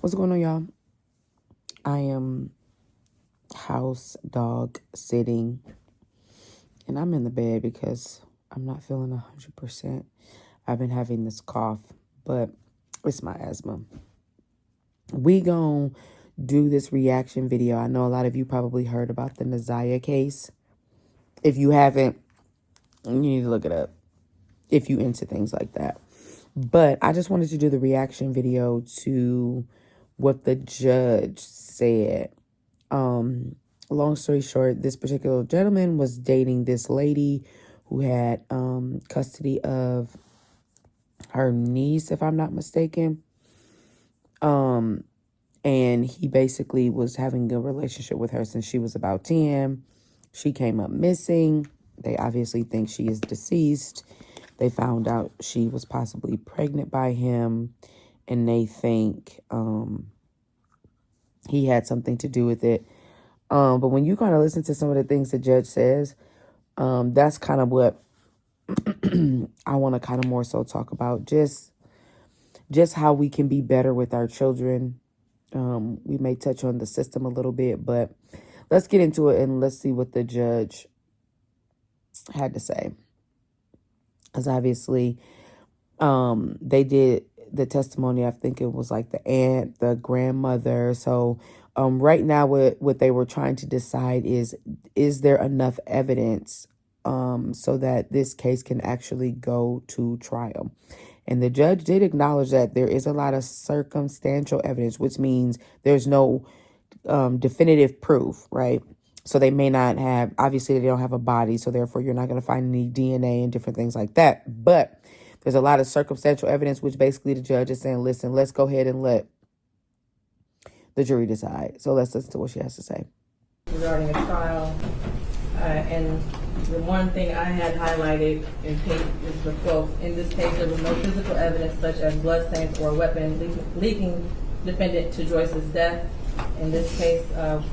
What's going on, y'all? I am house dog sitting, and I'm in the bed because I'm not feeling 100%. I've been having this cough, but it's my asthma. We gonna do this reaction video. I know a lot of you probably heard about the Naziah case. If you haven't, you need to look it up if you into things like that. But I just wanted to do the reaction video to what the judge said. Long story short, this particular gentleman was dating this lady who had custody of her niece, if I'm not mistaken. And he basically was having a relationship with her since she was about 10. She came up missing. They obviously think she is deceased. They found out she was possibly pregnant by him, and they think he had something to do with it. But when you kind of listen to some of the things the judge says, that's kind of what I want to kind of more so talk about. Just how we can be better with our children. We may touch on the system a little bit, but let's get into it and let's see what the judge had to say. Because obviously, they did the testimony. I think it was like the aunt, the grandmother. So right now what they were trying to decide is there enough evidence so that this case can actually go to trial. And the judge did acknowledge that there is a lot of circumstantial evidence, which means there's no definitive proof, right? So they may not have, obviously they don't have a body, so therefore you're not going to find any DNA and different things like that. But there's a lot of circumstantial evidence, which basically the judge is saying, listen, let's go ahead and let the jury decide. So let's listen to what she has to say. Regarding a trial, and the one thing I had highlighted in pink is the quote, in this case there was no physical evidence such as bloodstains or a weapon leaking defendant to Joyce's death. In this case,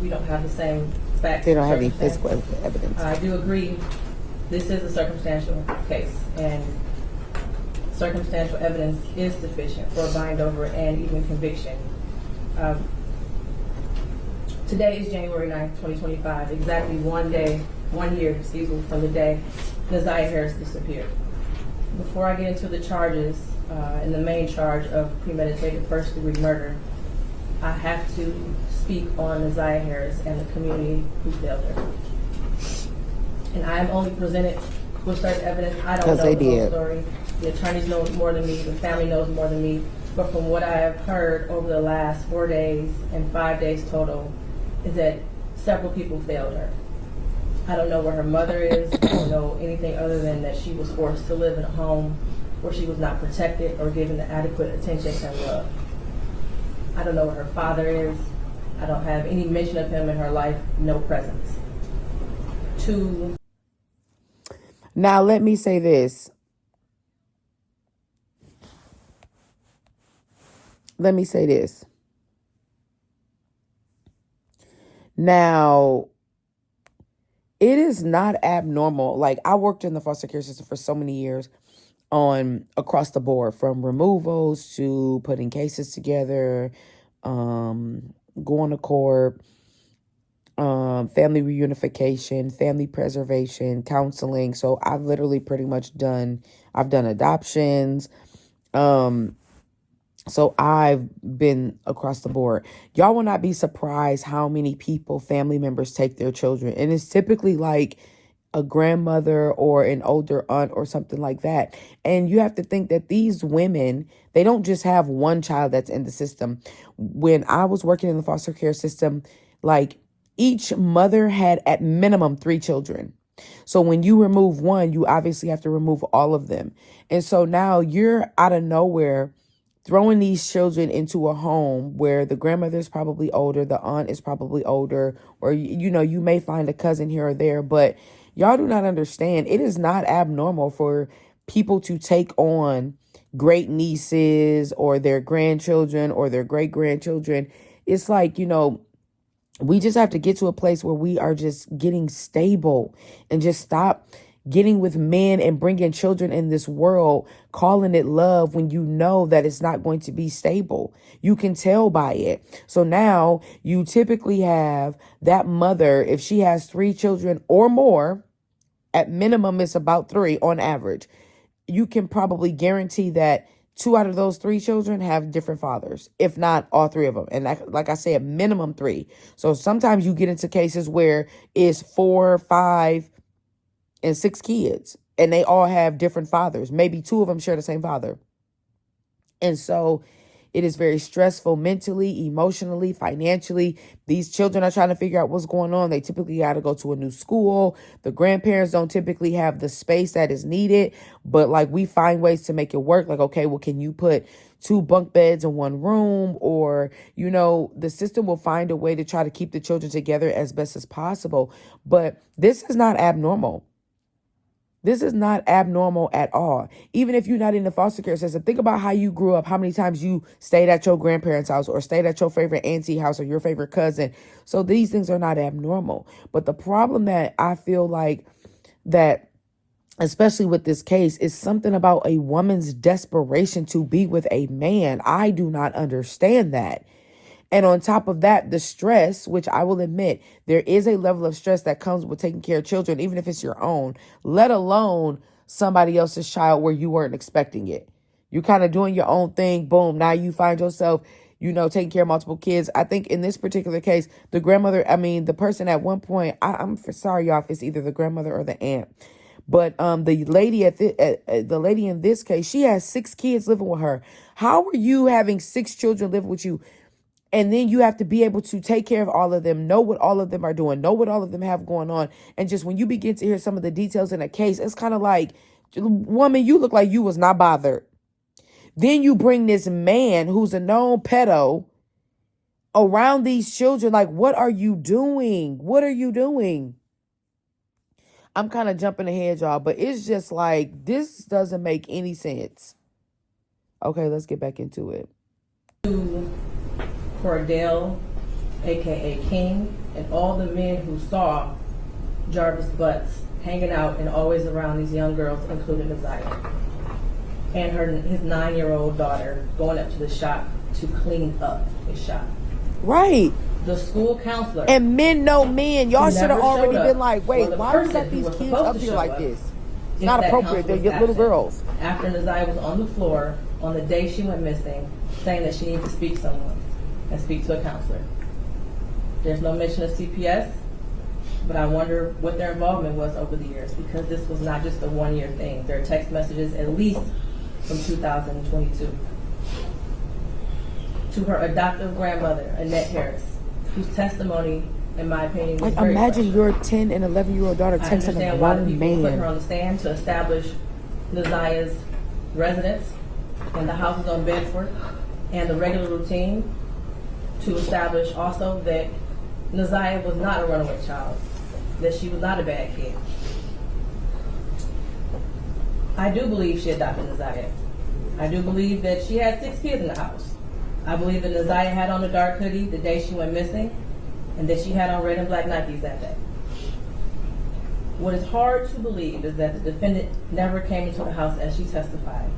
we don't have the same facts. They don't have any physical evidence. I do agree this is a circumstantial case, and circumstantial evidence is sufficient for a bind over and even conviction. Today is January 9th, 2025, exactly 1 year, from the day Naziah Harris disappeared. Before I get into the charges, and the main charge of premeditated first-degree murder, I have to speak on Naziah Harris and the community who failed her. And I am only presented with certain evidence. I don't know the whole story. The attorneys know more than me. The family knows more than me. But from what I have heard over the last 4 days and 5 days total, is that several people failed her. I don't know where her mother is. I don't know anything other than that she was forced to live in a home where she was not protected or given the adequate attention and love. I don't know where her father is. I don't have any mention of him in her life, no presence. Now, let me say this. Now, it is not abnormal. Like, I worked in the foster care system for so many years across the board, from removals to putting cases together, going to court, family reunification, family preservation, counseling. So I've literally pretty much I've done adoptions. So I've been across the board. Y'all will not be surprised how many people, family members, take their children. And it's typically like a grandmother or an older aunt or something like that. And you have to think that these women, they don't just have one child that's in the system. When I was working in the foster care system, like, each mother had at minimum 3 children. So when you remove one, you obviously have to remove all of them. And so now you're out of nowhere throwing these children into a home where the grandmother is probably older, the aunt is probably older, or, you may find a cousin here or there. But y'all do not understand. It is not abnormal for people to take on great nieces or their grandchildren or their great grandchildren. It's like, we just have to get to a place where we are just getting stable and just stop getting with men and bringing children in this world, calling it love when you know that it's not going to be stable. You can tell by it. So now you typically have that mother, if she has 3 children or more, at minimum it's about 3 on average. You can probably guarantee that 2 out of those 3 children have different fathers, if not all 3 of them. And like I said, minimum 3. So sometimes you get into cases where it's 4, 5, and 6 kids, and they all have different fathers. Maybe 2 of them share the same father. And so it is very stressful mentally, emotionally, financially. These children are trying to figure out what's going on. They typically got to go to a new school. The grandparents don't typically have the space that is needed, but like we find ways to make it work. Like, okay, well, can you put 2 bunk beds in one room? Or, you know, the system will find a way to try to keep the children together as best as possible. But this is not abnormal. This is not abnormal at all. Even if you're not in the foster care system, think about how you grew up, how many times you stayed at your grandparents' house or stayed at your favorite auntie house or your favorite cousin. So these things are not abnormal. But the problem that I feel like that, especially with this case, is something about a woman's desperation to be with a man. I do not understand that. And on top of that, the stress, which I will admit, there is a level of stress that comes with taking care of children, even if it's your own, let alone somebody else's child where you weren't expecting it. You're kind of doing your own thing. Boom. Now you find yourself, you know, taking care of multiple kids. I think in this particular case, the person at one point, I'm sorry, y'all, if it's either the grandmother or the aunt. But the lady in this case, she has 6 kids living with her. How are you having 6 children living with you? And then you have to be able to take care of all of them, know what all of them are doing, know what all of them have going on. And just when you begin to hear some of the details in a case, it's kind of like, woman, you look like you was not bothered. Then you bring this man who's a known pedo around these children. Like, what are you doing? What are you doing? I'm kind of jumping ahead, y'all, but it's just like, this doesn't make any sense. Okay, let's get back into it. Cordell, aka King, and all the men who saw Jarvis Butts hanging out and always around these young girls, including Neziah, and his 9-year-old daughter going up to the shop to clean up his shop. Right. The school counselor. And men know men. Y'all should have already been like, wait, well, why do you let these kids up here like this? It's not appropriate. They're little girls. After Neziah was on the floor on the day she went missing, saying that she needed to speak to someone and speak to a counselor. There's no mention of CPS, but I wonder what their involvement was over the years, because this was not just a 1-year thing. There are text messages at least from 2022. To her adoptive grandmother, Annette Harris, whose testimony, in my opinion, was very imagine your 10 and 11-year-old daughter texting a grown man. Put her on the stand to establish Neziah's residence and the houses on Bedford and the regular routine, to establish also that Neziah was not a runaway child, that she was not a bad kid. I do believe she adopted Neziah. I do believe that she had 6 kids in the house. I believe that Neziah had on a dark hoodie the day she went missing, and that she had on red and black Nikes that day. What is hard to believe is that the defendant never came into the house as she testified.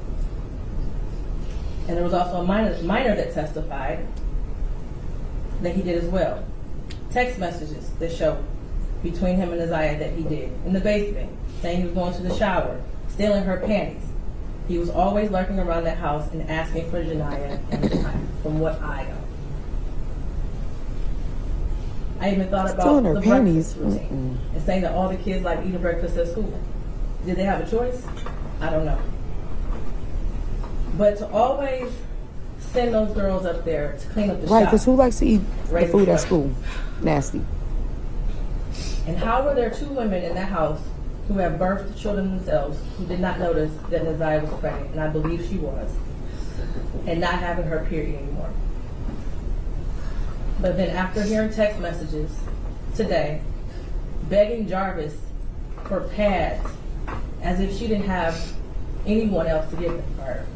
And there was also a minor that testified that he did as well. Text messages that show between him and Neziah that he did. In the basement, saying he was going to the shower, stealing her panties. He was always lurking around that house and asking for Janiyah and Janiyah, from what I know. I even thought about the breakfast routine and saying that all the kids like eating breakfast at school. Did they have a choice? I don't know. But to always send those girls up there to clean up the shop. Right, because who likes to eat the food at school? Nasty. And how were there 2 women in that house who have birthed children themselves who did not notice that Neziah was pregnant, and I believe she was, and not having her period anymore? But then after hearing text messages today, begging Jarvis for pads as if she didn't have anyone else to give them for her.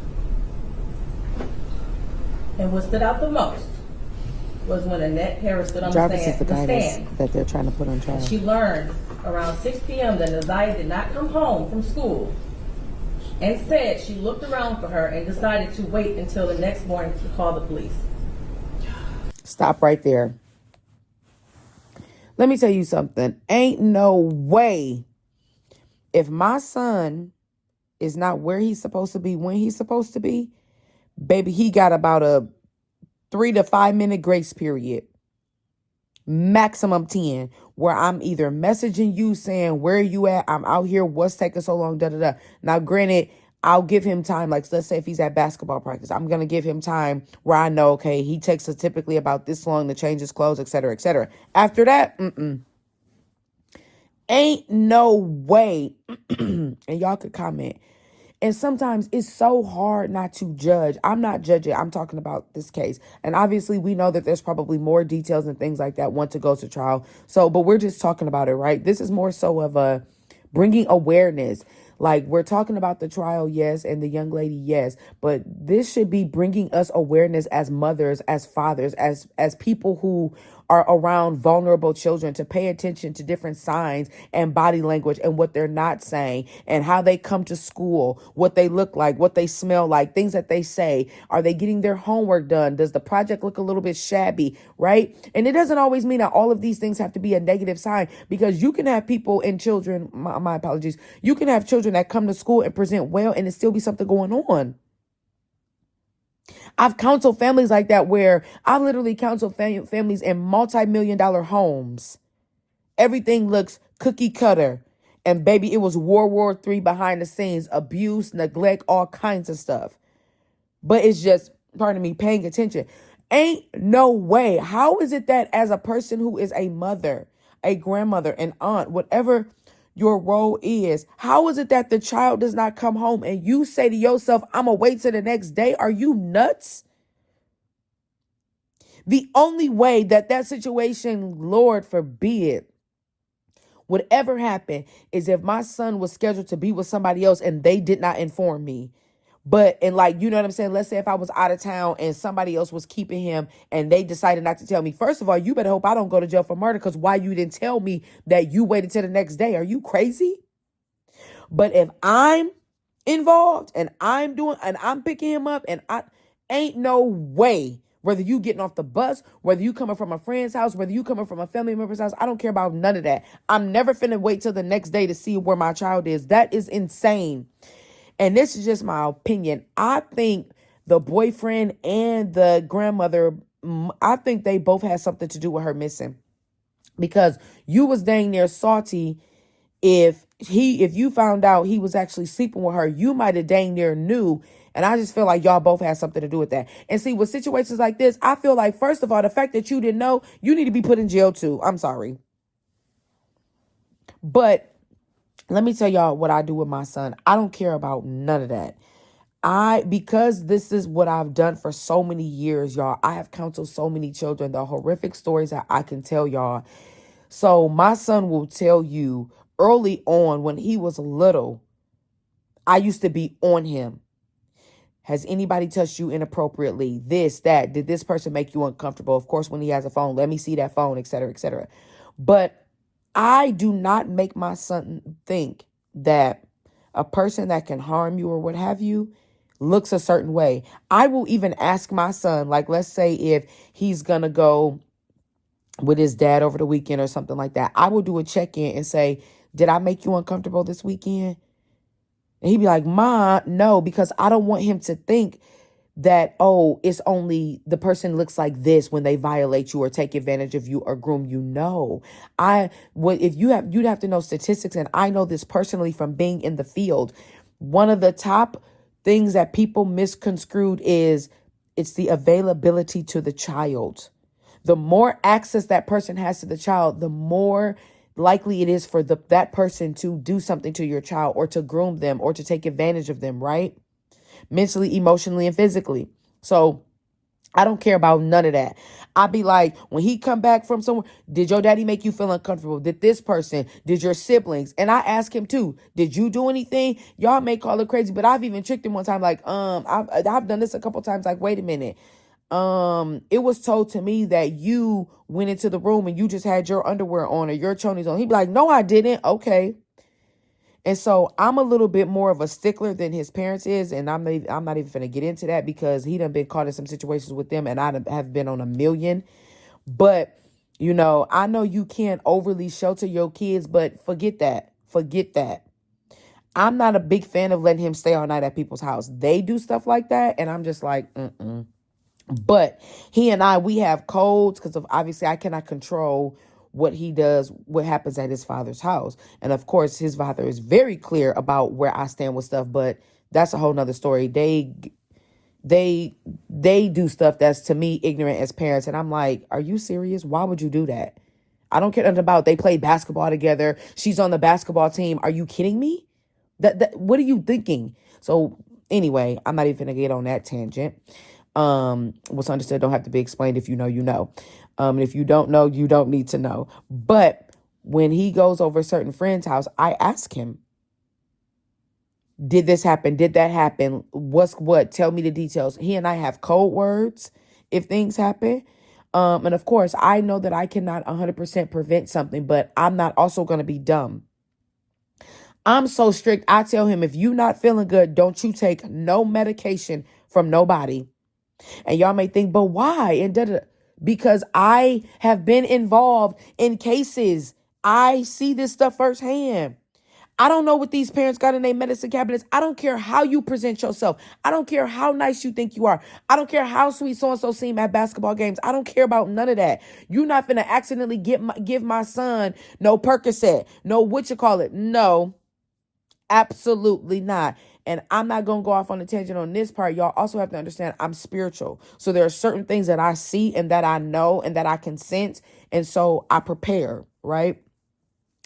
And what stood out the most was when Annette Harris stood on Jarvis the is the guy stand that they're trying to put on trial. She learned around 6 p.m. that Naziah did not come home from school, and said she looked around for her and decided to wait until the next morning to call the police. Stop right there. Let me tell you something. Ain't no way, if my son is not where he's supposed to be when he's supposed to be, baby, he got about a 3 to 5 minute grace period. Maximum 10, where I'm either messaging you saying, where are you at? I'm out here. What's taking so long? Da, da, da. Now, granted, I'll give him time. Like, let's say if he's at basketball practice, I'm going to give him time where I know, okay, he takes us typically about this long to change his clothes, et cetera, et cetera. After that, ain't no way. And y'all could comment. And sometimes it's so hard not to judge. I'm not judging. I'm talking about this case. And obviously we know that there's probably more details and things like that once it goes to trial. So, but we're just talking about it, right? This is more so of a bringing awareness. Like, we're talking about the trial, yes, and the young lady, yes, but this should be bringing us awareness as mothers, as fathers, as people who are around vulnerable children, to pay attention to different signs and body language and what they're not saying and how they come to school, what they look like, what they smell like, things that they say. Are they getting their homework done? Does the project look a little bit shabby, right? And it doesn't always mean that all of these things have to be a negative sign, because you can have people and children, my apologies, you can have children that come to school and present well and it still be something going on. I've counseled families like that, where I've literally counseled families in multi-million-dollar homes. Everything looks cookie cutter. And baby, it was World War III behind the scenes, abuse, neglect, all kinds of stuff. But it's just, pardon me, paying attention. Ain't no way. How is it that as a person who is a mother, a grandmother, an aunt, whatever your role is, how is it that the child does not come home and you say to yourself, I'm going to wait till the next day? Are you nuts? The only way that situation, Lord forbid, would ever happen is if my son was scheduled to be with somebody else and they did not inform me. But, and like, you know what I'm saying? Let's say if I was out of town and somebody else was keeping him and they decided not to tell me. First of all, you better hope I don't go to jail for murder, because why you didn't tell me that you waited till the next day? Are you crazy? But if I'm involved and I'm picking him up, and I ain't no way, whether you getting off the bus, whether you coming from a friend's house, whether you coming from a family member's house, I don't care about none of that. I'm never finna wait till the next day to see where my child is. That is insane. And this is just my opinion. I think the boyfriend and the grandmother, I think they both had something to do with her missing, because you was dang near salty. If you found out he was actually sleeping with her, you might have dang near knew. And I just feel like y'all both had something to do with that. And see, with situations like this, I feel like, first of all, the fact that you didn't know, you need to be put in jail too. I'm sorry. But let me tell y'all what I do with my son. I don't care about none of that. Because this is what I've done for so many years, y'all. I have counseled so many children, the horrific stories that I can tell y'all. So my son will tell you, early on when he was little, I used to be on him. Has anybody touched you inappropriately? This, that, did this person make you uncomfortable? Of course, when he has a phone, let me see that phone, et cetera, et cetera. But I do not make my son think that a person that can harm you or what have you looks a certain way. I will even ask my son, like, let's say if he's going to go with his dad over the weekend or something like that, I will do a check-in and say, did I make you uncomfortable this weekend? And he'd be like, Ma, no, because I don't want him to think that, oh, it's only the person looks like this when they violate you or take advantage of you or groom you. No, you'd have to know statistics. And I know this personally from being in the field. One of the top things that people misconstrued is it's the availability to the child. The more access that person has to the child, the more likely it is for that person to do something to your child or to groom them or to take advantage of them, right? Mentally, emotionally, and physically. So I don't care about none of that. I'd be like, when he come back from somewhere, did your daddy make you feel uncomfortable? Did this person? Did your siblings? And I ask him too, did you do anything? Y'all may call it crazy, but I've even tricked him one time. Like, I've done this a couple times. Like, wait a minute. it was told to me that you went into the room and you just had your underwear on or your chonies on. He'd be like, no, I didn't. Okay. And so I'm a little bit more of a stickler than his parents is. And I'm not even going to get into that because he done been caught in some situations with them and I have been on a million. But, you know, I know you can't overly shelter your kids, but forget that. Forget that. I'm not a big fan of letting him stay all night at people's house. They do stuff like that. And I'm just like, mm-mm. But he and we have codes because of obviously I cannot control what he does, what happens at his father's house. And of course, his father is very clear about where I stand with stuff, but that's a whole nother story. They do stuff that's to me ignorant as parents. And I'm like, are you serious? Why would you do that? I don't care nothing about they play basketball together. She's on the basketball team. Are you kidding me? What are you thinking? So anyway, I'm not even gonna get on that tangent. What's understood don't have to be explained. If you know, you know. And if you don't know, you don't need to know. But when he goes over a certain friend's house, I ask him, did this happen? Did that happen? What's what? Tell me the details. He and I have code words if things happen. And of course, I know that I cannot 100% prevent something, but I'm not also going to be dumb. I'm so strict. I tell him, if you not feeling good, don't you take no medication from nobody. And y'all may think, but why? And because I have been involved in cases. I see this stuff firsthand. I don't know what these parents got in their medicine cabinets. I don't care how you present yourself. I don't care how nice you think you are. I don't care how sweet so-and-so seem at basketball games. I don't care about none of that. You're not finna accidentally give my son no Percocet, no No, absolutely not. And I'm not going to go off on a tangent on this part. Y'all also have to understand I'm spiritual. So there are certain things that I see and that I know and that I can sense. And so I prepare, right?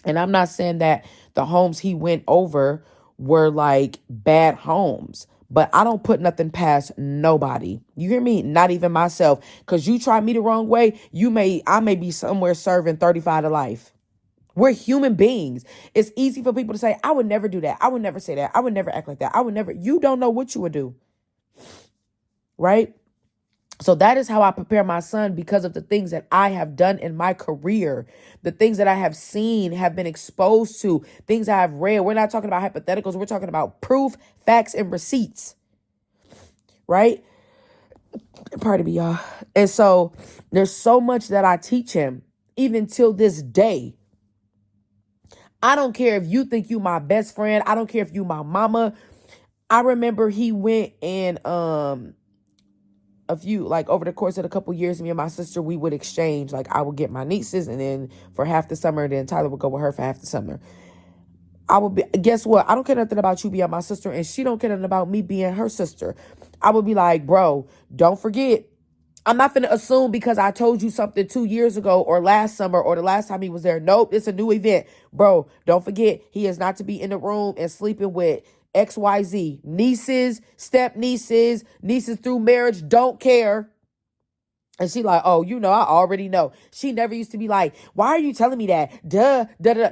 And I'm not saying that the homes he went over were like bad homes, but I don't put nothing past nobody. You hear me? Not even myself. Because you try me the wrong way, I may be somewhere serving 35 to life. We're human beings. It's easy for people to say, I would never do that. I would never say that. I would never act like that. You don't know what you would do. Right? So that is how I prepare my son because of the things that I have done in my career, the things that I have seen, have been exposed to, things I have read. We're not talking about hypotheticals. We're talking about proof, facts, and receipts. Right? Pardon me, y'all. And so there's so much that I teach him, even till this day. I don't care if you think you my best friend. I don't care if you my mama. I remember he went and over the course of a couple years, me and my sister, we would exchange. Like I would get my nieces and then for half the summer, and then Tyler would go with her for half the summer. Guess what? I don't care nothing about you being my sister, and she don't care nothing about me being her sister. I would be like, bro, don't forget. I'm not going to assume because I told you something 2 years ago or last summer or the last time he was there. Nope, it's a new event. Bro, don't forget, he is not to be in the room and sleeping with XYZ. Nieces, step nieces, nieces through marriage, don't care. And she like, oh, I already know. She never used to be like, why are you telling me that? Duh.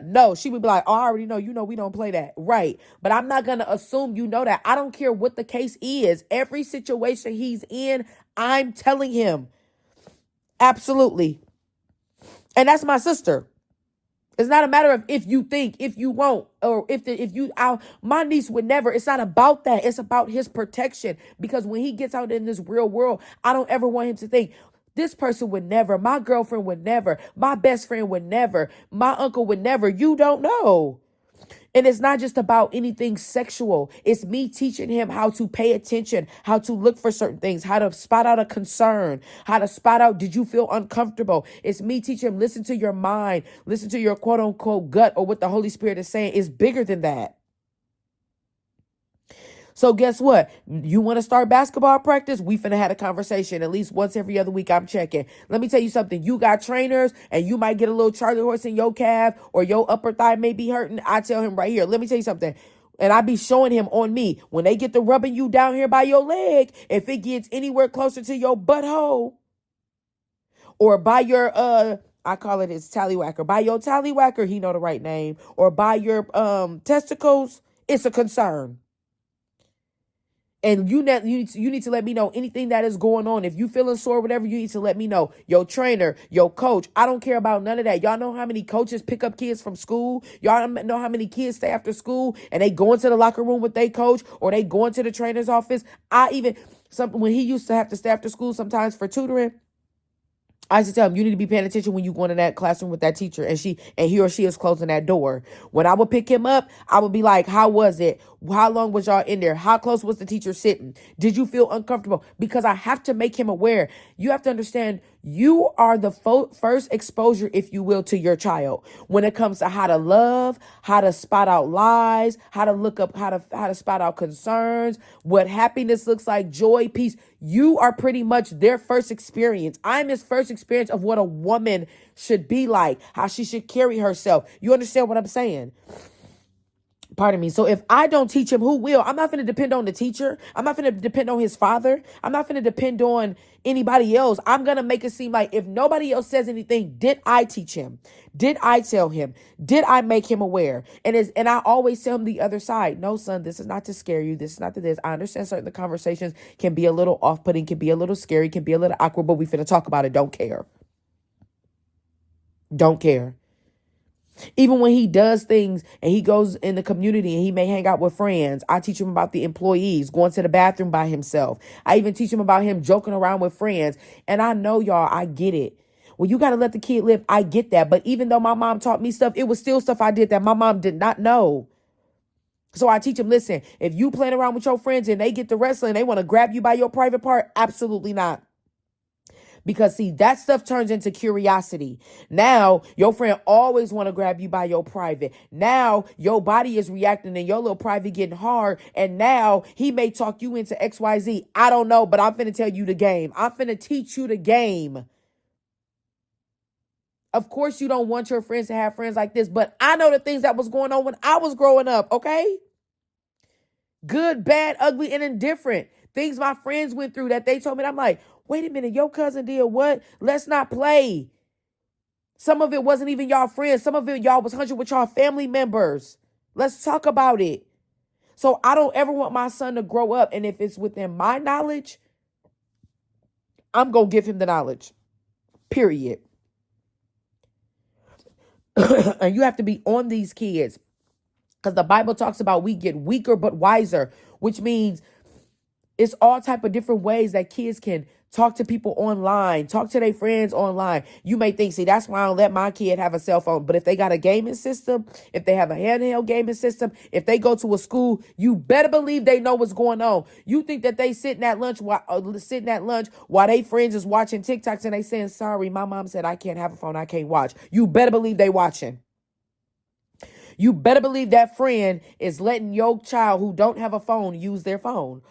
No, she would be like, oh, I already know. We don't play that. Right. But I'm not going to assume you know that. I don't care what the case is. Every situation he's in, I'm telling him. Absolutely. And that's my sister. It's not a matter of if you think, if you won't, or my niece would never. It's not about that. It's about his protection. Because when he gets out in this real world, I don't ever want him to think, this person would never, my girlfriend would never, my best friend would never, my uncle would never. You don't know. And it's not just about anything sexual. It's me teaching him how to pay attention, how to look for certain things, how to spot out a concern, how to spot out, did you feel uncomfortable? It's me teaching him, listen to your mind, listen to your quote unquote gut or what the Holy Spirit is saying. Is bigger than that. So guess what? You want to start basketball practice? We finna have a conversation at least once every other week. I'm checking. Let me tell you something. You got trainers and you might get a little Charlie horse in your calf or your upper thigh may be hurting. I tell him right here, let me tell you something. And I be showing him on me when they get to rubbing you down here by your leg, if it gets anywhere closer to your butthole or by your, I call it his tallywhacker, by your tallywhacker, he know the right name, or by your testicles, it's a concern. And you need to let me know anything that is going on. If you feeling sore, whatever, you need to let me know. Your trainer, your coach. I don't care about none of that. Y'all know how many coaches pick up kids from school? Y'all know how many kids stay after school and they go into the locker room with their coach, or they go into the trainer's office? When he used to have to stay after school sometimes for tutoring, I used to tell him, you need to be paying attention when you go into that classroom with that teacher and he or she is closing that door. When I would pick him up, I would be like, how was it? How long was y'all in there? How close was the teacher sitting? Did you feel uncomfortable? Because I have to make him aware. You have to understand, you are the first exposure, if you will, to your child when it comes to how to love, how to spot out lies, how to look up, how to spot out concerns, what happiness looks like, joy, peace. You are pretty much their first experience. I'm his first experience of what a woman should be like, how she should carry herself. You understand what I'm saying? Pardon me. So if I don't teach him, who will? I'm not going to depend on the teacher. I'm not going to depend on his father. I'm not going to depend on anybody else. I'm going to make it seem like if nobody else says anything, did I teach him? Did I tell him? Did I make him aware? And I always tell him the other side. No, son, this is not to scare you. This is not to this. I understand certain the conversations can be a little off-putting, can be a little scary, can be a little awkward, but we finna talk about it. Don't care. Don't care. Even when he does things and he goes in the community and he may hang out with friends, I teach him about the employees, going to the bathroom by himself. I even teach him about him joking around with friends. And I know, y'all, I get it. Well, you got to let the kid live. I get that. But even though my mom taught me stuff, it was still stuff I did that my mom did not know. So I teach him, listen, if you playing around with your friends and they get to wrestling, they want to grab you by your private part, absolutely not. Because, see, that stuff turns into curiosity. Now, your friend always want to grab you by your private. Now, your body is reacting and your little private getting hard. And now, he may talk you into XYZ. I don't know, but I'm finna tell you the game. I'm finna teach you the game. Of course, you don't want your friends to have friends like this, but I know the things that was going on when I was growing up, okay? Good, bad, ugly, and indifferent. Things my friends went through that they told me, I'm like, wait a minute, your cousin did what? Let's not play. Some of it wasn't even y'all friends. Some of it y'all was hunching with y'all family members. Let's talk about it. So I don't ever want my son to grow up, and if it's within my knowledge, I'm going to give him the knowledge. Period. And you have to be on these kids, because the Bible talks about we get weaker but wiser, which means it's all type of different ways that kids can talk to people online, talk to their friends online. You may think, see, that's why I don't let my kid have a cell phone. But if they got a gaming system, if they have a handheld gaming system, if they go to a school, you better believe they know what's going on. You think that they sitting at lunch while they friends is watching TikToks and they saying, sorry, my mom said I can't have a phone, I can't watch. You better believe they watching. You better believe that friend is letting your child who don't have a phone use their phone.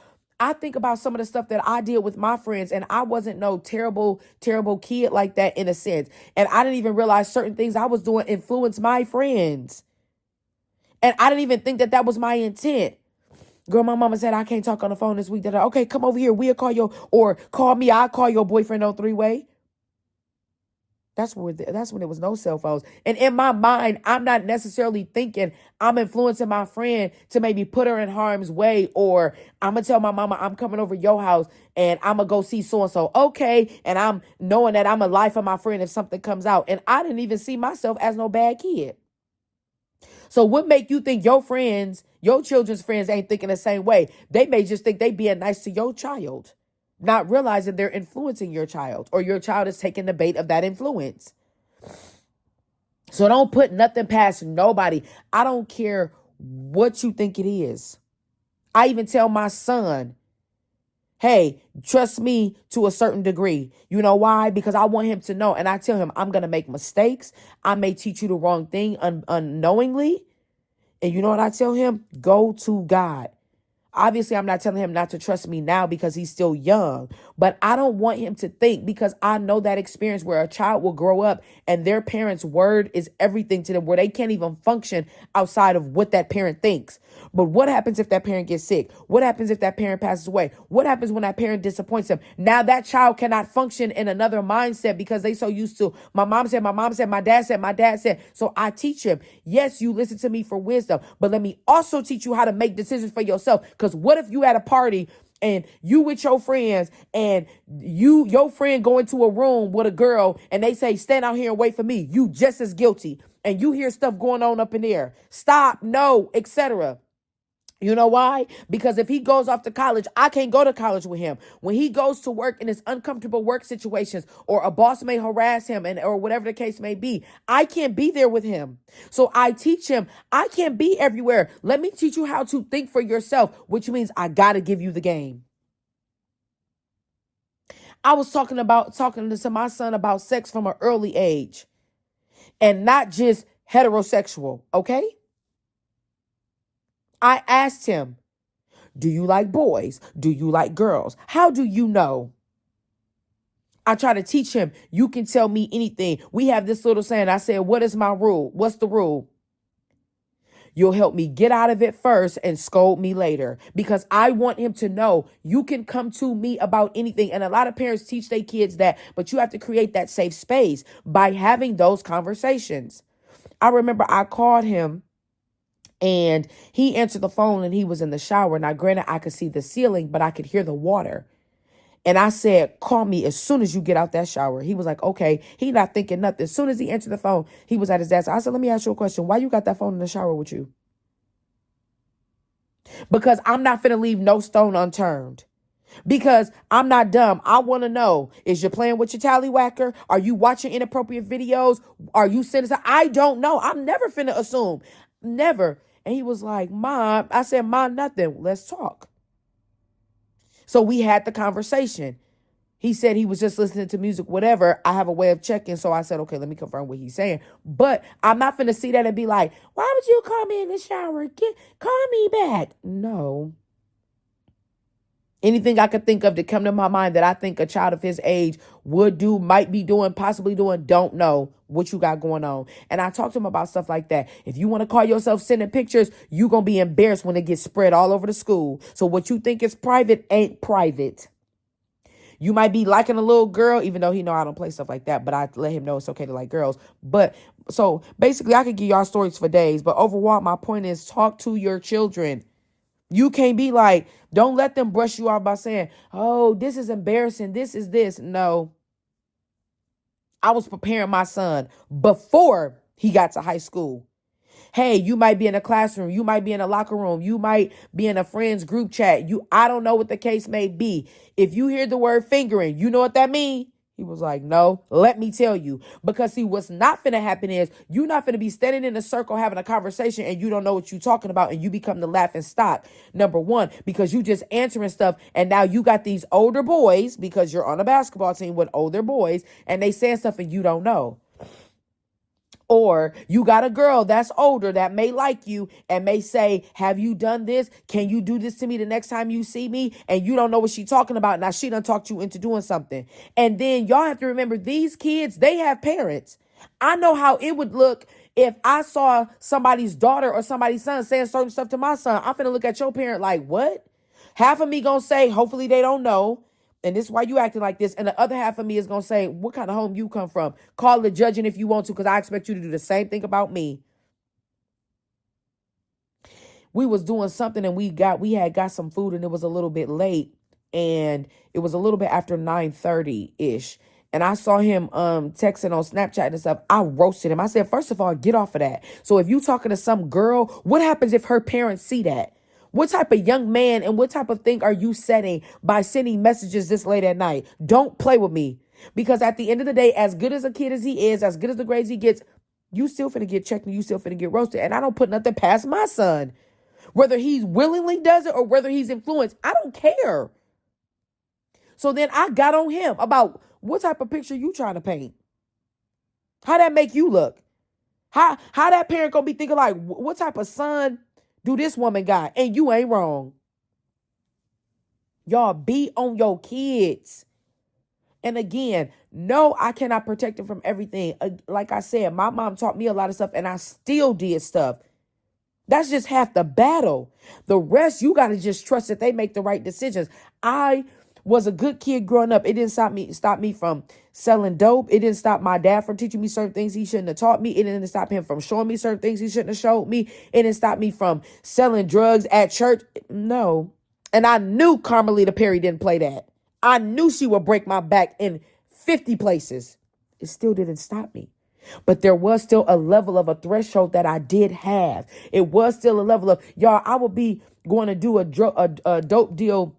I think about some of the stuff that I did with my friends, and I wasn't no terrible, terrible kid like that in a sense. And I didn't even realize certain things I was doing influenced my friends. And I didn't even think that that was my intent. Girl, my mama said, I can't talk on the phone this week. Okay, come over here. We'll call or call me. I'll call your boyfriend on three-way. That's when there was no cell phones. And in my mind, I'm not necessarily thinking I'm influencing my friend to maybe put her in harm's way, or I'm going to tell my mama I'm coming over your house and I'm going to go see so-and-so. Okay. And I'm knowing that I'm a lie for my friend if something comes out. And I didn't even see myself as no bad kid. So what make you think your friends, your children's friends ain't thinking the same way? They may just think they being nice to your child, not realizing they're influencing your child, or your child is taking the bait of that influence. So don't put nothing past nobody. I don't care what you think it is. I even tell my son, hey, trust me to a certain degree. You know why? Because I want him to know. And I tell him, I'm going to make mistakes. I may teach you the wrong thing unknowingly. And you know what I tell him? Go to God. Obviously, I'm not telling him not to trust me now because he's still young, but I don't want him to think, because I know that experience where a child will grow up and their parent's word is everything to them, where they can't even function outside of what that parent thinks. But what happens if that parent gets sick? What happens if that parent passes away? What happens when that parent disappoints them? Now that child cannot function in another mindset because they so used to, my mom said, my dad said. So I teach him, yes, you listen to me for wisdom, but let me also teach you how to make decisions for yourself. Because what if you at a party and you with your friends and your friend go into a room with a girl and they say, stand out here and wait for me. You just as guilty. And you hear stuff going on up in there. Stop, no, etc. You know why? Because if he goes off to college, I can't go to college with him. When he goes to work in his uncomfortable work situations, or a boss may harass him or whatever the case may be, I can't be there with him. So I teach him, I can't be everywhere. Let me teach you how to think for yourself, which means I got to give you the game. I was talking to my son about sex from an early age, and not just heterosexual, okay? I asked him, do you like boys? Do you like girls? How do you know? I try to teach him, you can tell me anything. We have this little saying. I said, what is my rule? What's the rule? You'll help me get out of it first and scold me later, because I want him to know you can come to me about anything. And a lot of parents teach their kids that, but you have to create that safe space by having those conversations. I remember I called him and he answered the phone and he was in the shower. Now, granted, I could see the ceiling, but I could hear the water. And I said, call me as soon as you get out that shower. He was like, okay. He not thinking nothing. As soon as he answered the phone, he was at his desk. I said, let me ask you a question. Why you got that phone in the shower with you? Because I'm not finna leave no stone unturned. Because I'm not dumb. I want to know, is you playing with your tallywhacker? Are you watching inappropriate videos? Are you sending? I don't know. I'm never finna assume. Never. And he was like, Mom. I said, Mom, nothing. Let's talk. So we had the conversation. He said he was just listening to music, whatever. I have a way of checking. So I said, okay, let me confirm what he's saying. But I'm not finna see that and be like, why would you call me in the shower? Call me back. No. Anything I could think of to come to my mind that I think a child of his age would do, might be doing, possibly doing, don't know what you got going on. And I talked to him about stuff like that. If you want to call yourself sending pictures, you're going to be embarrassed when it gets spread all over the school. So what you think is private ain't private. You might be liking a little girl, even though he know I don't play stuff like that, but I let him know it's okay to like girls. But so basically I could give y'all stories for days, but overall, my point is talk to your children. You can't be like, don't let them brush you off by saying, oh, this is embarrassing. This is this. No. I was preparing my son before he got to high school. Hey, you might be in a classroom. You might be in a locker room. You might be in a friend's group chat. I don't know what the case may be. If you hear the word fingering, you know what that means? He was like, no, let me tell you. Because see, what's not finna happen is you're not finna be standing in a circle having a conversation and you don't know what you're talking about and you become the laughing stock. Number one, because you just answering stuff and now you got these older boys because you're on a basketball team with older boys and they saying stuff and you don't know. Or you got a girl that's older that may like you and may say, have you done this? Can you do this to me the next time you see me? And you don't know what she's talking about. Now she done talked you into doing something. And then y'all have to remember these kids, they have parents. I know how it would look if I saw somebody's daughter or somebody's son saying certain stuff to my son. I'm finna look at your parent like, what? Half of me gonna say, hopefully they don't know. And this is why you acting like this. And the other half of me is going to say, what kind of home you come from? Call the judging if you want to, because I expect you to do the same thing about me. We was doing something and we had got some food and it was a little bit late. And it was a little bit after 9:30-ish. And I saw him texting on Snapchat and stuff. I roasted him. I said, first of all, get off of that. So if you talking to some girl, what happens if her parents see that? What type of young man and what type of thing are you setting by sending messages this late at night? Don't play with me. Because at the end of the day, as good as a kid as he is, as good as the grades he gets, you still finna get checked and you still finna get roasted. And I don't put nothing past my son. Whether he willingly does it or whether he's influenced, I don't care. So then I got on him about what type of picture you trying to paint. How that make you look? How that parent gonna be thinking like, what type of son do this woman got? And you ain't wrong. Y'all be on your kids. And again, no, I cannot protect them from everything. Like I said, my mom taught me a lot of stuff and I still did stuff. That's just half the battle. The rest, you got to just trust that they make the right decisions. was a good kid growing up. It didn't stop me from selling dope. It didn't stop my dad from teaching me certain things he shouldn't have taught me. It didn't stop him from showing me certain things he shouldn't have showed me. It didn't stop me from selling drugs at church. No. And I knew Carmelita Perry didn't play that. I knew she would break my back in 50 places. It still didn't stop me. But there was still a level of a threshold that I did have. It was still a level of, y'all, I would be going to do a dope deal,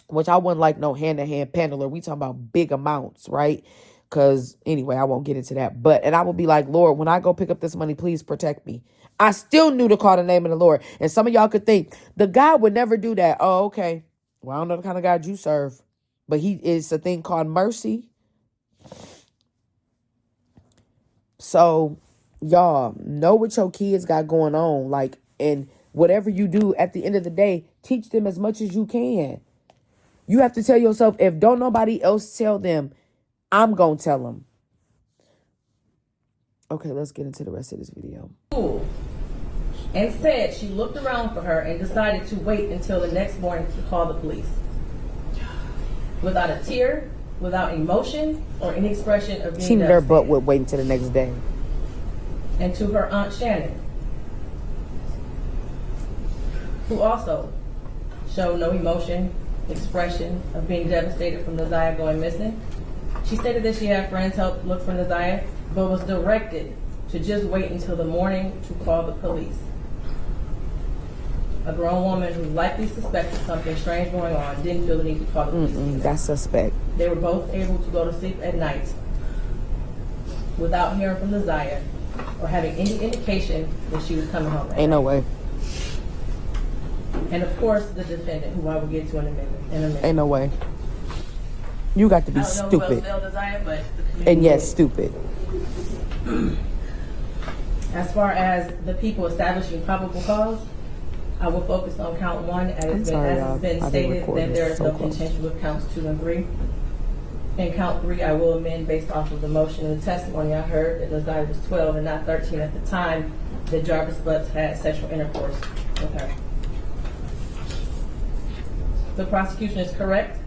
which I wouldn't like no hand-to-hand peddler. We talking about big amounts, right? Because anyway, I won't get into that. And I would be like, Lord, when I go pick up this money, please protect me. I still knew to call the name of the Lord. And some of y'all could think, the God would never do that. Oh, okay. Well, I don't know the kind of God you serve. But he is a thing called mercy. So, y'all, know what your kids got going on. Like, and whatever you do, at the end of the day, teach them as much as you can. You have to tell yourself, if don't nobody else tell them, I'm going to tell them. Okay, let's get into the rest of this video. And said she looked around for her and decided to wait until the next morning to call the police. Without a tear, without emotion, or any expression of being She never but would wait until the next day. And to her Aunt Shannon, who also showed no emotion, expression of being devastated from Neziah going missing. She stated that she had friends help look for Neziah, but was directed to just wait until the morning to call the police. A grown woman who likely suspected something strange going on didn't feel the need to call the police. That's suspect. They were both able to go to sleep at night without hearing from Neziah or having any indication that she was coming home. Ain't no way. And of course, the defendant, who I will get to in a minute. Ain't no way. You got to be stupid. And yes, stupid. As far as the people establishing probable cause, I will focus on count 1 as it's been stated that there is no contention with counts 2 and 3. In count 3, I will amend based off of the motion and the testimony I heard that Neziah was 12 and not 13 at the time that Jarvis Butts had sexual intercourse with her. The prosecution is correct.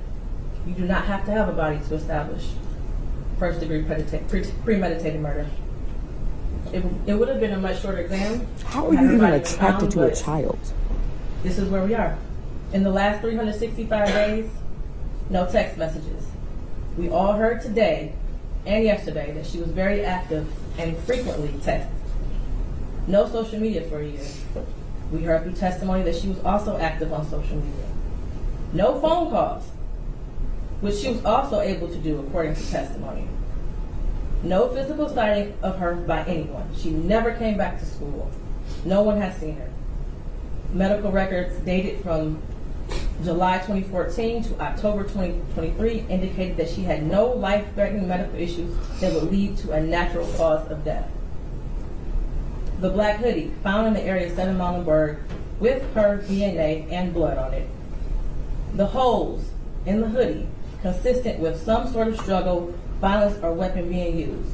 You do not have to have a body to establish first-degree premeditated murder. It would have been a much shorter exam. How are you even attracted to a child? This is where we are. In the last 365 days, no text messages. We all heard today and yesterday that she was very active and frequently texted. No social media for a year. We heard through testimony that she was also active on social media. No phone calls, which she was also able to do according to testimony. No physical sighting of her by anyone. She never came back to school. No one has seen her. Medical records dated from July 2014 to October 2023 indicated that she had no life-threatening medical issues that would lead to a natural cause of death. The black hoodie found in the area of 7 Muhlenberg with her DNA and blood on it. The holes in the hoodie consistent with some sort of struggle, violence, or weapon being used.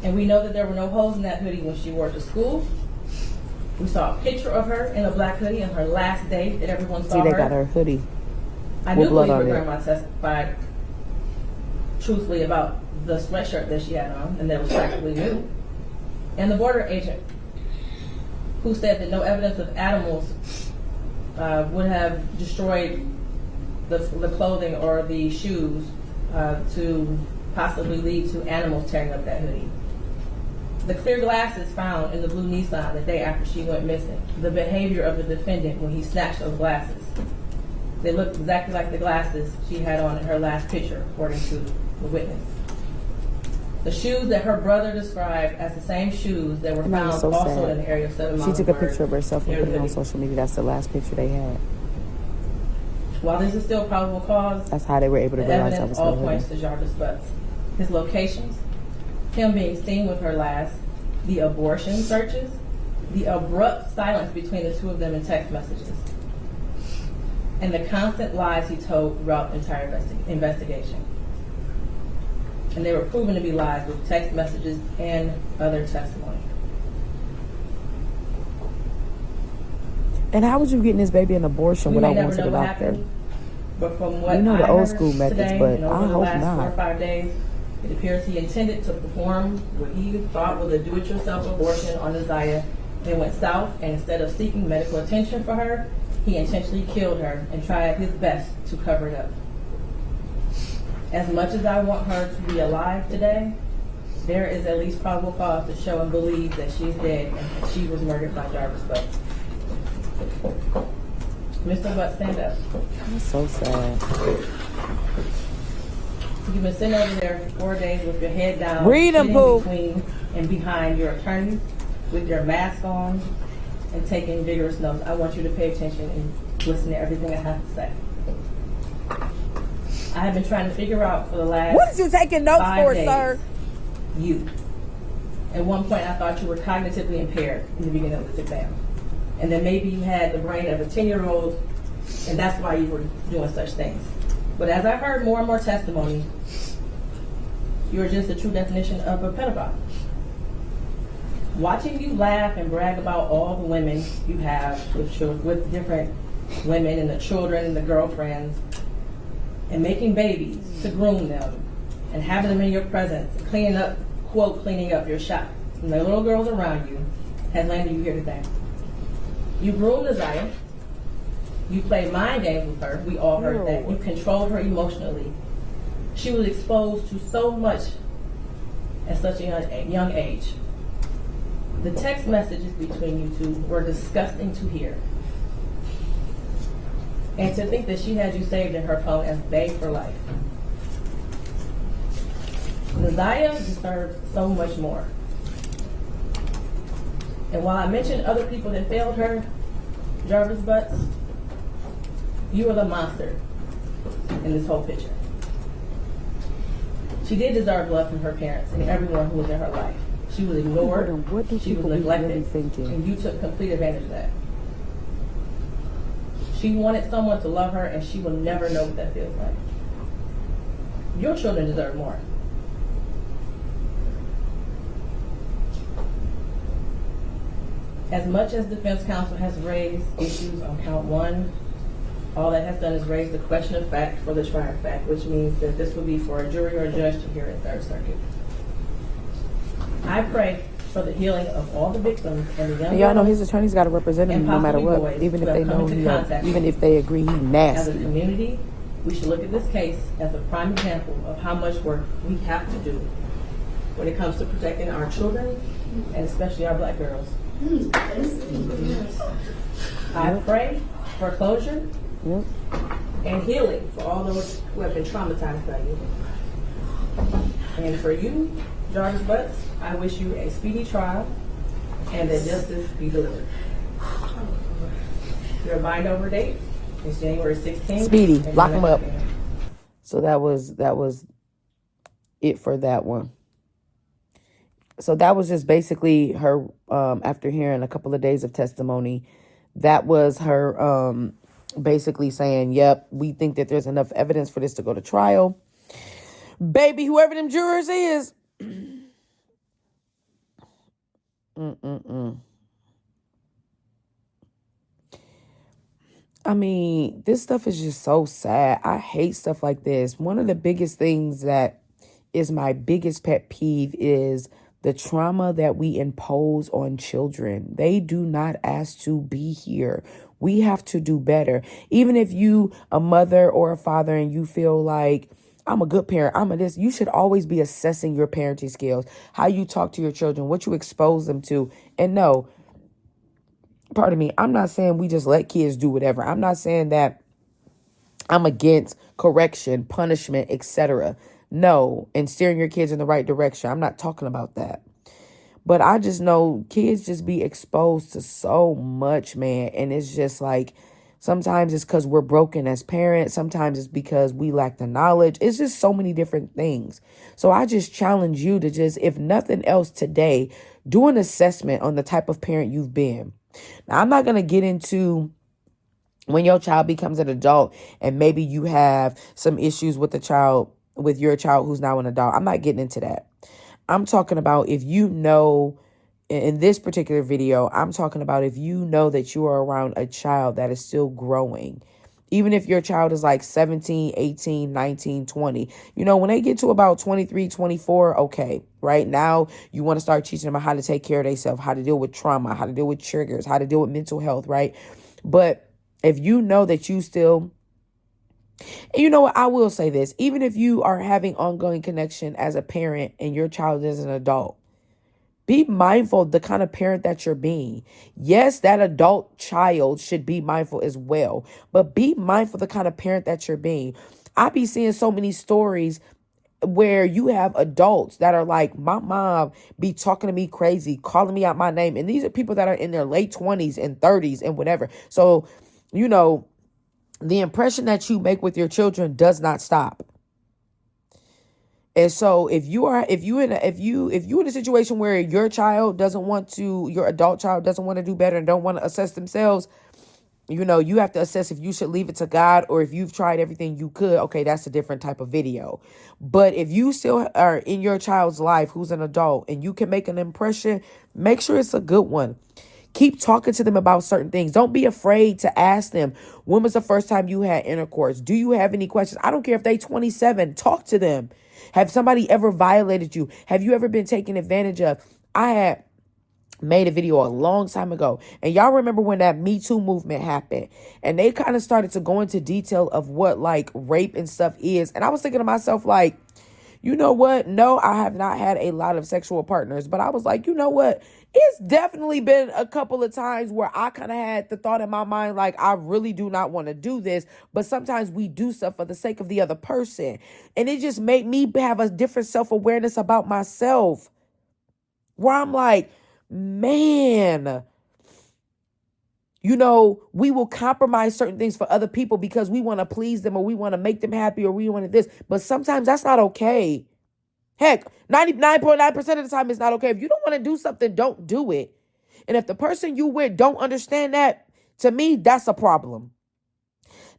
And we know that there were no holes in that hoodie when she wore it to school. We saw a picture of her in a black hoodie on her last day that everyone saw her. See, they got her hoodie. I do believe her grandma testified truthfully about the sweatshirt that she had on and that was practically new. And the border agent who said that no evidence of animals would have destroyed the clothing or the shoes to possibly lead to animals tearing up that hoodie. The clear glasses found in the blue Nissan the day after she went missing. The behavior of the defendant when he snatched those glasses. They looked exactly like the glasses she had on in her last picture, according to the witness. The shoes that her brother described as the same shoes that were found also in the area of 7 Muhlenberg. She took a picture of herself and put it on social media. That's the last picture they had. While this is still probable cause, that's how they were able to realize that evidence was all points to Jarvis Butts. His locations, him being seen with her last, the abortion searches, the abrupt silence between the two of them in text messages, and the constant lies he told throughout the entire investigation. And they were proven to be lies with text messages and other testimony. And how was you getting this baby an abortion without going to the doctor? But from what You know the I old heard school methods, today but and over I the hope last 4 not. or 5 days, it appears he intended to perform what he thought was a do-it-yourself abortion on Isaiah. It went south, and instead of seeking medical attention for her, he intentionally killed her and tried his best to cover it up. As much as I want her to be alive today, there is at least probable cause to show and believe that she's dead and that she was murdered by Jarvis Butts. Mr. Butts, stand up. That's so sad. You've been sitting over there for 4 days with your head down, Read 'em, sitting Pooh. between and behind your attorney with your mask on and taking vigorous notes. I want you to pay attention and listen to everything I have to say. I have been trying to figure out for the last What is you taking notes 5 for, days, sir? you. At one point, I thought you were cognitively impaired in the beginning of this exam. And then maybe you had the brain of a 10-year-old, and that's why you were doing such things. But as I heard more and more testimony, you're just the true definition of a pedophile. Watching you laugh and brag about all the women you have with different women and the children and the girlfriends, and making babies to groom them, and having them in your presence, cleaning up, quote, cleaning up your shop, and the little girls around you, has landed you here today. You groomed Isaiah. You played mind games with her. We all heard that. You controlled her emotionally. She was exposed to so much at such a young age. The text messages between you two were disgusting to hear. And to think that she had you saved in her phone as bae for life. Isaiah deserves so much more. And while I mentioned other people that failed her, Jarvis Butts, you are the monster in this whole picture. She did deserve love from her parents and everyone who was in her life. She was ignored, What do she was people be neglected, really thinking? and you took complete advantage of that. She wanted someone to love her, and she will never know what that feels like. Your children deserve more. As much as defense counsel has raised issues on count 1, all that has done is raise the question of fact for the trier fact, which means that this will be for a jury or a judge to hear in Third Circuit. I pray for the healing of all the victims and the young And y'all know girls his attorney's got to represent him and no matter possibly what, boys even if who they have come know into he, contact even with if they agree he As a nasty. community, we should look at this case as a prime example of how much work we have to do when it comes to protecting our children and especially our black girls. I pray for closure Yep. and healing for all those who have been traumatized by you. And for you, Jarvis Butts, I wish you a speedy trial and that justice be delivered. Your bind over date is January 16th. Speedy, at lock 'em up. 9 p.m. So that was it for that one. So that was just basically her, after hearing a couple of days of testimony, that was her basically saying, yep, we think that there's enough evidence for this to go to trial. Baby, whoever them jurors is. I mean, this stuff is just so sad. I hate stuff like this. One of the biggest things that is my biggest pet peeve is the trauma that we impose on children. They do not ask to be here. We have to do better. Even if you a mother or a father and you feel like I'm a good parent, I'm a this, you should always be assessing your parenting skills, how you talk to your children, what you expose them to. And no, pardon me, I'm not saying we just let kids do whatever. I'm not saying that I'm against correction, punishment, etc. No, and steering your kids in the right direction. I'm not talking about that. But I just know kids just be exposed to so much, man. And it's just like, sometimes it's because we're broken as parents. Sometimes it's because we lack the knowledge. It's just so many different things. So I just challenge you to just, if nothing else today, do an assessment on the type of parent you've been. Now, I'm not going to get into when your child becomes an adult and maybe you have some issues with your child who's now an adult. I'm not getting into that. I'm talking about if you know, in this particular video, I'm talking about if you know that you are around a child that is still growing Even if your child is like 17, 18, 19, 20, when they get to about 23, 24, okay, right now you want to start teaching them how to take care of themselves, how to deal with trauma, how to deal with triggers, how to deal with mental health, right? But if you know that you still, and you know what, I will say this, even if you are having ongoing connection as a parent and your child is an adult, be mindful of the kind of parent that you're being. Yes, that adult child should be mindful as well, but be mindful of the kind of parent that you're being. I be seeing so many stories where you have adults that are like, my mom be talking to me crazy, calling me out my name. And these are people that are in their late 20s and 30s and whatever. So, the impression that you make with your children does not stop. And so if you in a situation where your adult child doesn't want to do better and don't want to assess themselves, you have to assess if you should leave it to God or if you've tried everything you could. Okay, that's a different type of video. But if you still are in your child's life who's an adult and you can make an impression, make sure it's a good one. Keep talking to them about certain things. Don't be afraid to ask them, when was the first time you had intercourse? Do you have any questions? I don't care if they 27. Talk to them. Have somebody ever violated you? Have you ever been taken advantage of? I had made a video a long time ago, and y'all remember when that Me Too movement happened, and they kind of started to go into detail of what like rape and stuff is. And I was thinking to myself, like, you know what? No, I have not had a lot of sexual partners, but I was like, you know what? It's definitely been a couple of times where I kind of had the thought in my mind, like, I really do not want to do this. But sometimes we do stuff for the sake of the other person. And it just made me have a different self-awareness about myself, where I'm like, man, we will compromise certain things for other people because we want to please them or we want to make them happy or we want this. But sometimes that's not okay. Heck, 99.9% of the time it's not okay. If you don't want to do something, don't do it. And if the person you with don't understand that, to me, that's a problem.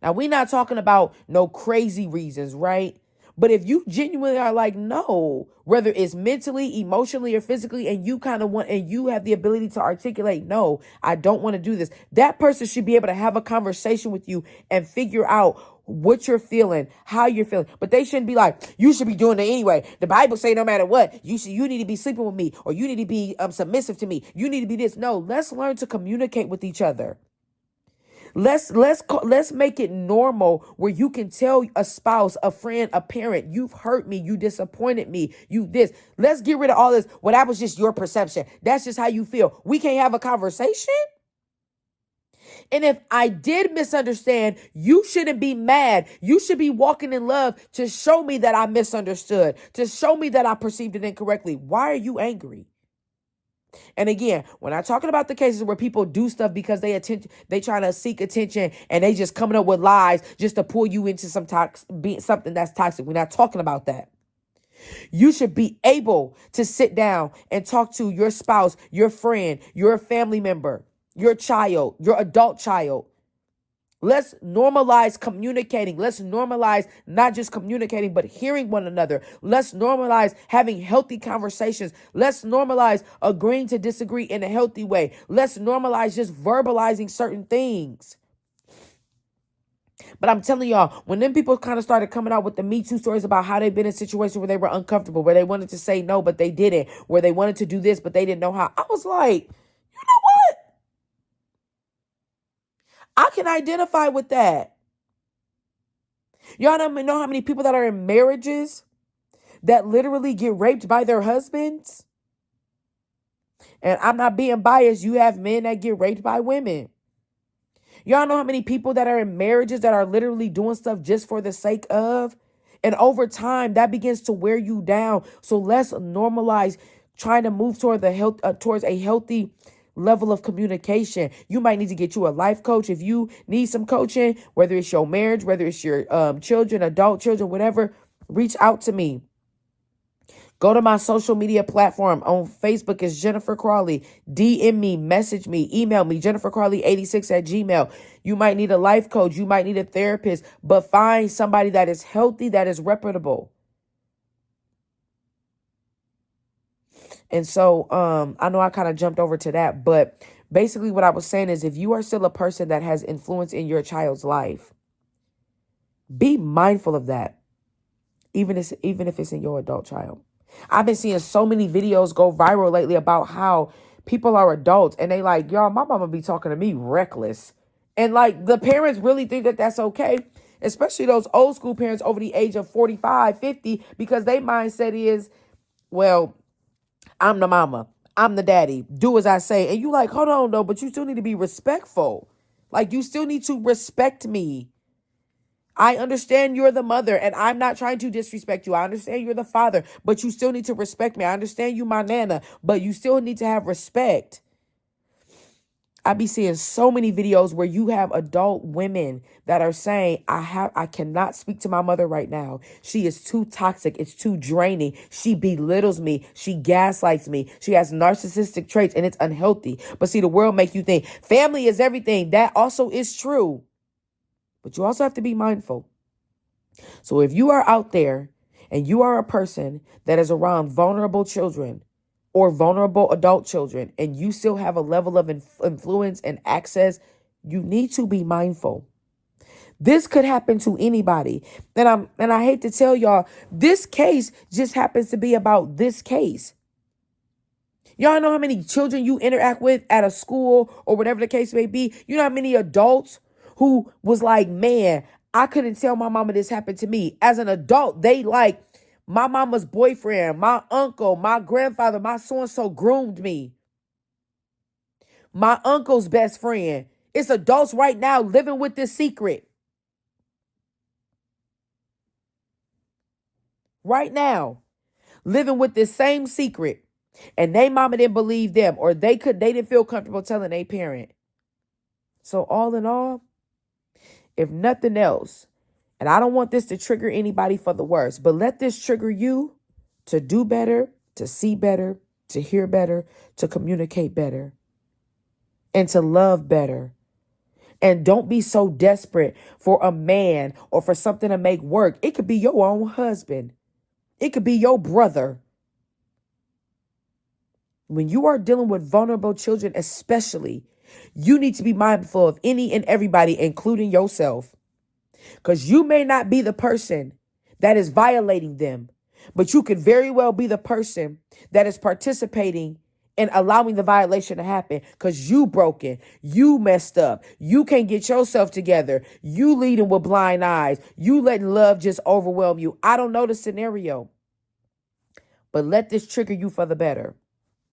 Now, we're not talking about no crazy reasons, right? But if you genuinely are like, no, whether it's mentally, emotionally, or physically, and you kind of want, and you have the ability to articulate, no, I don't want to do this, that person should be able to have a conversation with you and figure out what you're feeling, how you're feeling. But they shouldn't be like, you should be doing it anyway. The Bible say no matter what, you need to be sleeping with me, or you need to be submissive to me. You need to be this. No, let's learn to communicate with each other. Let's make it normal where you can tell a spouse, a friend, a parent, you've hurt me, you disappointed me, you this. Let's get rid of all this. Well, that was just your perception. That's just how you feel. We can't have a conversation. And if I did misunderstand, you shouldn't be mad. You should be walking in love to show me that I misunderstood, to show me that I perceived it incorrectly. Why are you angry? And again, when I'm talking about the cases where people do stuff because they trying to seek attention and they just coming up with lies just to pull you into something that's toxic. We're not talking about that. You should be able to sit down and talk to your spouse, your friend, your family member, your child, your adult child. Let's normalize communicating. Let's normalize not just communicating, but hearing one another. Let's normalize having healthy conversations. Let's normalize agreeing to disagree in a healthy way. Let's normalize just verbalizing certain things. But I'm telling y'all, when them people kind of started coming out with the Me Too stories about how they've been in situations where they were uncomfortable, where they wanted to say no, but they didn't, where they wanted to do this, but they didn't know how, I was like, you know what? I can identify with that. Y'all don't know how many people that are in marriages that literally get raped by their husbands? And I'm not being biased. You have men that get raped by women. Y'all know how many people that are in marriages that are literally doing stuff just for the sake of? And over time, that begins to wear you down. So let's normalize trying to move towards a healthy level of communication. You might need to get you a life coach if you need some coaching, whether it's your marriage, whether it's your children, adult children, whatever. Reach out to me. Go to my social media platform. On Facebook is Jennifer Crawley. DM me, message me, email me, jennifercrawley86@gmail. You might need a life coach. You might need a therapist, but find somebody that is healthy, that is reputable. And so I know I kind of jumped over to that, but basically what I was saying is if you are still a person that has influence in your child's life, Be mindful of that, even if it's in your adult child. I've been seeing so many videos go viral lately about how people are adults and they like, y'all, my mama be talking to me reckless. And like the parents really think that that's okay, especially those old school parents over the age of 45, 50, because their mindset is, well, I'm the mama, I'm the daddy, do as I say. And you like, hold on though, but you still need to be respectful. Like you still need to respect me. I understand you're the mother and I'm not trying to disrespect you. I understand you're the father, but you still need to respect me. I understand you my nana, but you still need to have respect. I be seeing so many videos where you have adult women that are saying, I cannot speak to my mother right now. She is too toxic. It's too draining. She belittles me. She gaslights me. She has narcissistic traits and it's unhealthy. But see, the world make you think family is everything. That also is true. But you also have to be mindful. So if you are out there and you are a person that is around vulnerable children or vulnerable adult children, and you still have a level of influence and access, you need to be mindful. This could happen to anybody. And I hate to tell y'all, this case just happens to be about this case. Y'all know how many children you interact with at a school or whatever the case may be? You know how many adults who was like, man, I couldn't tell my mama this happened to me. As an adult, they like, my mama's boyfriend, my uncle, my grandfather, my so-and-so groomed me. My uncle's best friend. It's adults right now living with this secret. Right now, living with this same secret. And they mama didn't believe them, or they didn't feel comfortable telling their parent. So all in all, if nothing else, and I don't want this to trigger anybody for the worse, but let this trigger you to do better, to see better, to hear better, to communicate better, and to love better. And don't be so desperate for a man or for something to make work. It could be your own husband. It could be your brother. When you are dealing with vulnerable children, especially, you need to be mindful of any and everybody, including yourself. Because you may not be the person that is violating them, but you could very well be the person that is participating in allowing the violation to happen because you broken, you messed up, you can't get yourself together, you leading with blind eyes, you letting love just overwhelm you. I don't know the scenario, but let this trigger you for the better.